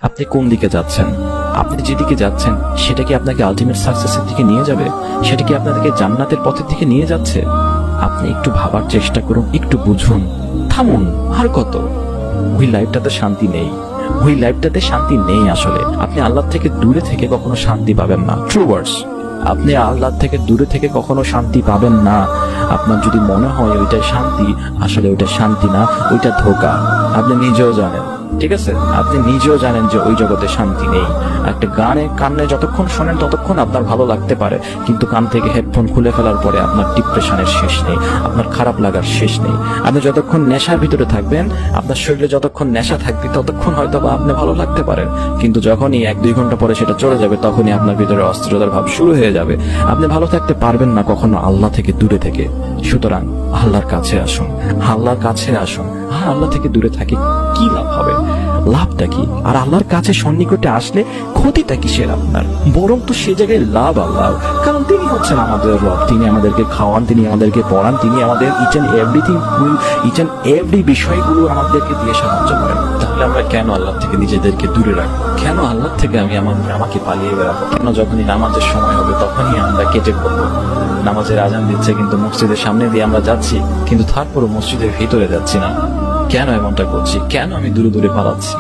আপনি কোন দিকে যাচ্ছেন? আপনি যেদিকে যাচ্ছেন সেটা কি আপনাকে আলটিমেট সাকসেসের দিকে নিয়ে যাবে? সেটা কি আপনাদেরকে জান্নাতের পথের দিকে নিয়ে যাচ্ছে? আপনি একটু ভাবার চেষ্টা করুন, একটু বুঝুন, থামুন। আর কত? ওই লাইফটাতে শান্তি নেই, ওই লাইফটাতে শান্তি নেই। আসলে আপনি আল্লাহ থেকে দূরে থেকে কখনো শান্তি পাবেন না। ট্রু ওয়ার্ডস, আপনি আল্লাহ থেকে দূরে থেকে কখনো শান্তি পাবেন না। আপনার যদি মনে হয় ওইটা শান্তি, আসলে ওইটা শান্তি না, ওইটা ধোঁকা। আপনি নিজেও জানেন, ঠিক আছে? আপনি নিজেও জানেন যে ওই জগতে শান্তি নেই। একটা গানে কানে যতক্ষণ শোনেন ততক্ষণ আপনার ভালো লাগতে পারে, কিন্তু কান থেকে হেডফোন খুলে ফেলার পরে আপনার ডিপ্রেশনের শেষ নেই, আপনার খারাপ লাগার শেষ নেই। আপনি যতক্ষণ নেশার ভিতরে থাকবেন, আপনার শরীরে যতক্ষণ নেশা থাকবে ততক্ষণ হয়তো বা আপনি ভালো লাগতে পারেন, কিন্তু যখনই 1-2 ঘন্টা পরে সেটা চলে যাবে তখনই আপনার ভিতরে অস্থিরতার ভাব শুরু হয়ে যাবে। আপনি ভালো থাকতে পারবেন না কখনো আল্লাহ থেকে দূরে থেকে। সুতরাং আল্লাহর কাছে আসুন, আল্লাহর কাছে আসুন। আর আল্লাহ থেকে দূরে থাকে কি লাভ হবে? লাভটা কি? আর আল্লাহর কাছে সন্নিকটে আসলে ক্ষতিটা কিসের আপনার? বরং তো সে জায়গায় লাভ আল্লাহ, কারণ তিনি হচ্ছেন আমাদের রব। তিনি আমাদেরকে খাওয়ান, তিনি আমাদেরকে পড়ান, তিনি আমাদের ইচ এন্ড এভরি বিষয়গুলো আমাদেরকে দিয়ে সাহায্য করেন। তাহলে আমরা কেন আল্লাহ থেকে নিজেদেরকে দূরে রাখবো? কেন আল্লাহ থেকে আমাকে পালিয়ে বেড়াবো? কেন যখনই নামাজের সময় হবে তখনই আমরা কেটে পড়বো? নামাজের আজান দিচ্ছে কিন্তু মসজিদের সামনে দিয়ে আমরা যাচ্ছি, কিন্তু তারপরও মসজিদের ভিতরে যাচ্ছি না। কেন এমনটা করছি? কেন আমি দূরে দূরে পালাচ্ছি?